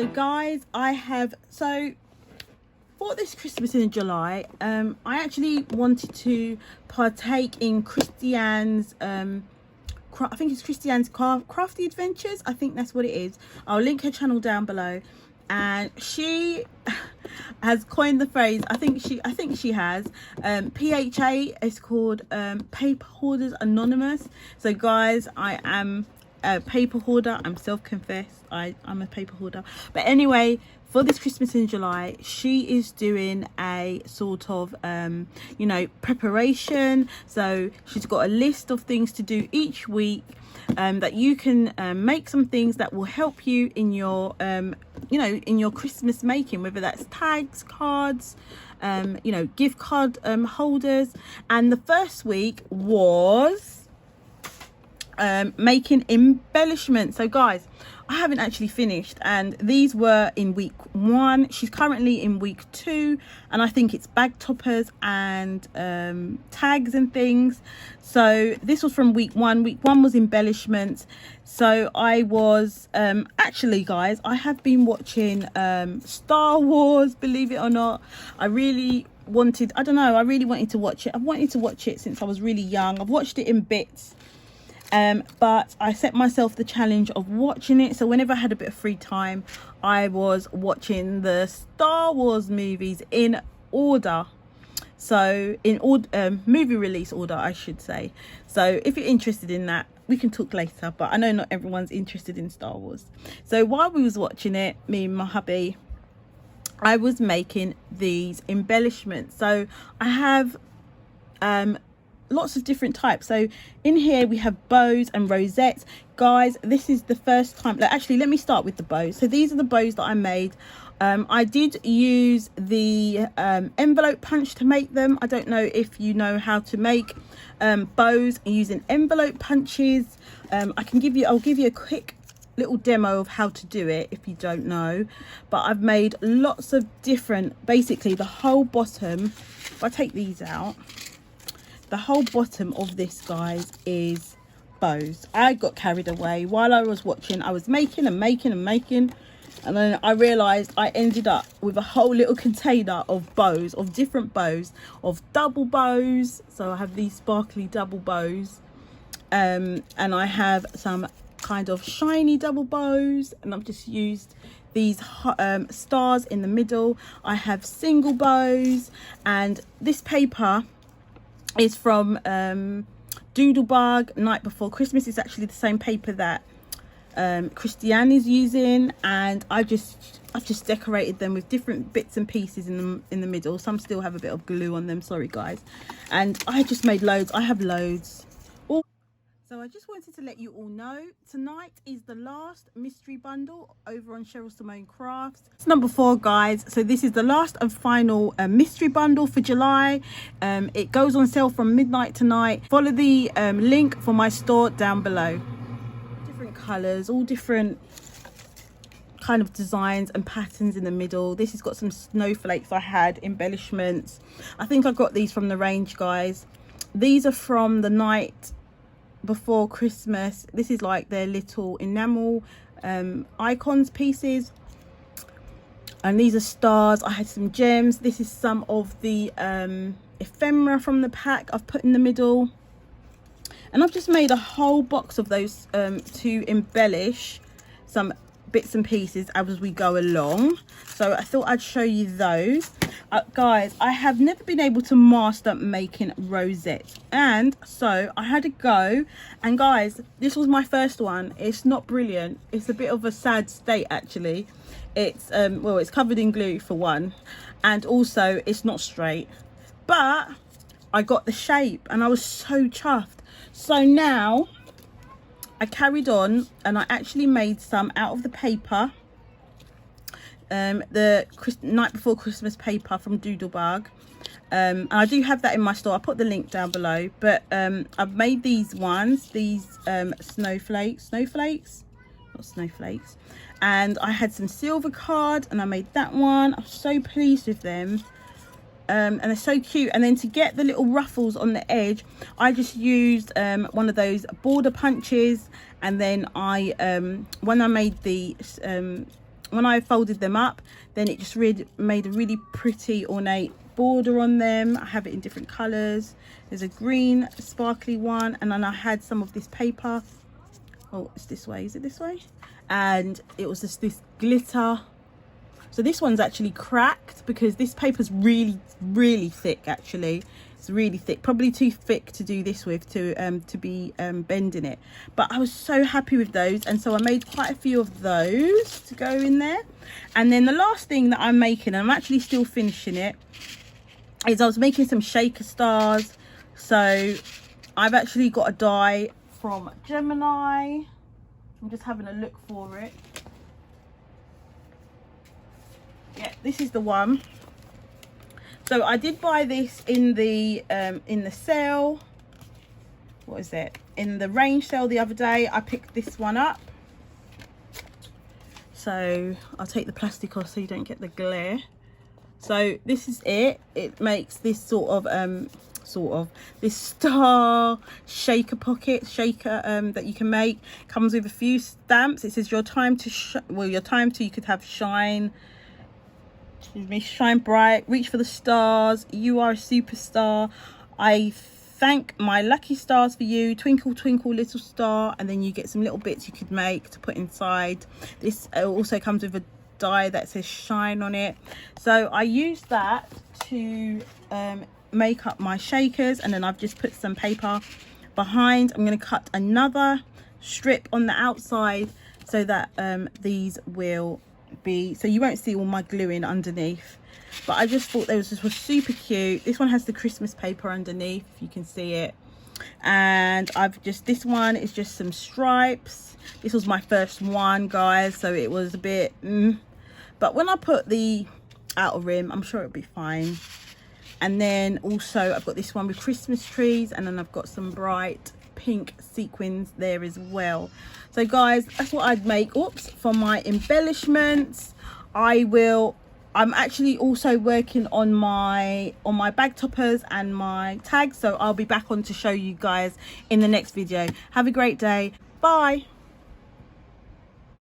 So guys, for this Christmas in July, I actually wanted to partake in Christiane's I think it's Christiane's crafty adventures. I think that's what it is. I'll link her channel down below, and she has coined the phrase, I think she has, PHA is called Paper Hoarders Anonymous. So guys, I am a paper hoarder. I'm self-confessed, I'm a paper hoarder. But anyway, for this Christmas in July, she is doing a sort of you know, preparation. So she's got a list of things to do each week, that you can make some things that will help you in your you know, in your Christmas making, whether that's tags, cards, you know, gift card holders. And the first week was making embellishments. So guys, I haven't actually finished, and these were in week 1. She's currently in week 2, and I think it's bag toppers and tags and things. So this was from week 1. Week 1 was embellishments. So I was actually, guys, I have been watching Star Wars, believe it or not. I really wanted to watch it. I've wanted to watch it since I was really young. I've watched it in bits. But I set myself the challenge of watching it. So whenever I had a bit of free time, I was watching the Star Wars movies in order. So in movie release order, I should say. So if you're interested in that, we can talk later. But I know not everyone's interested in Star Wars. So while we was watching it, me and my hubby, I was making these embellishments. So I have lots of different types. So in here we have bows and rosettes. Guys, this is the first time, actually let me start with the bows. So these are the bows that I made. I did use the envelope punch to make them. I don't know if you know how to make bows using envelope punches. I'll give you a quick little demo of how to do it if you don't know. But I've made lots of different, basically the whole bottom, if I take these out, the whole bottom of this, guys, is bows. I got carried away while I was watching. I was making and making and making, and then I realized I ended up with a whole little container of bows, of different bows, of double bows. So I have these sparkly double bows, and I have some kind of shiny double bows, and I've just used these stars in the middle. I have single bows, and this paper is from Doodlebug Night Before Christmas. It's actually the same paper that Christiane is using, and I've just decorated them with different bits and pieces in the middle. Some still have a bit of glue on them, sorry guys. And I just made loads. I have loads. So I just wanted to let you all know, tonight is the last mystery bundle over on Cheryl Simone Crafts. It's number 4, guys. So this is the last and final mystery bundle for July. It goes on sale from midnight tonight. Follow the link for my store down below. Different colours, all different kind of designs and patterns in the middle. This has got some snowflakes. I had embellishments. I think I got these from the range, guys. These are from the Night Before Christmas. This is like their little enamel icons pieces, and these are stars. I had some gems. This is some of the ephemera from the pack I've put in the middle, and I've just made a whole box of those to embellish some bits and pieces as we go along. So I thought I'd show you those. Guys, I have never been able to master making rosettes, and so I had to go, and guys, this was my first one. It's not brilliant. It's a bit of a sad state, actually. It's well, it's covered in glue for one, and also it's not straight, but I got the shape and I was so chuffed. So now I carried on, and I actually made some out of the paper, the Night Before Christmas paper from Doodlebug, and I do have that in my store. I'll put the link down below. But I've made these ones, these snowflakes, and I had some silver card, and I made that one. I'm so pleased with them. And they're so cute. And then to get the little ruffles on the edge, I just used one of those border punches, and then I when I made the when I folded them up, then it just really made a really pretty ornate border on them. I have it in different colors. There's a green sparkly one, and then I had some of this paper. Oh, it's this way. Is it this way? And it was just this glitter. So this one's actually cracked because this paper's really, really thick. Actually, it's really thick, probably too thick to do this with, to be bending it. But I was so happy with those, and so I made quite a few of those to go in there. And then the last thing that I'm making, and I'm actually still finishing it, is I was making some shaker stars. So I've actually got a die from Gemini. I'm just having a look for it. Yeah, this is the one. So I did buy this in the sale. What is it? In the range sale the other day. I picked this one up. So I'll take the plastic off so you don't get the glare. So this is it. It makes this sort of this star shaker pocket that you can make. Comes with a few stamps. It says your time to you could have shine. Excuse me, shine bright, reach for the stars, you are a superstar, I thank my lucky stars for you, twinkle twinkle little star. And then you get some little bits you could make to put inside. This also comes with a die that says shine on it. So I used that to make up my shakers, and then I've just put some paper behind. I'm going to cut another strip on the outside so that these will be, so you won't see all my gluing underneath. But I just thought this was super cute. This one has the Christmas paper underneath, if you can see it. And this one is just some stripes. This was my first one, guys, so it was a bit but when I put the outer rim, I'm sure it'll be fine. And then also I've got this one with Christmas trees, and then I've got some bright pink sequins there as well. So guys, that's what I'd make for my embellishments. I'm actually also working on my bag toppers and my tags, so I'll be back on to show you guys in the next video. Have a great day. Bye.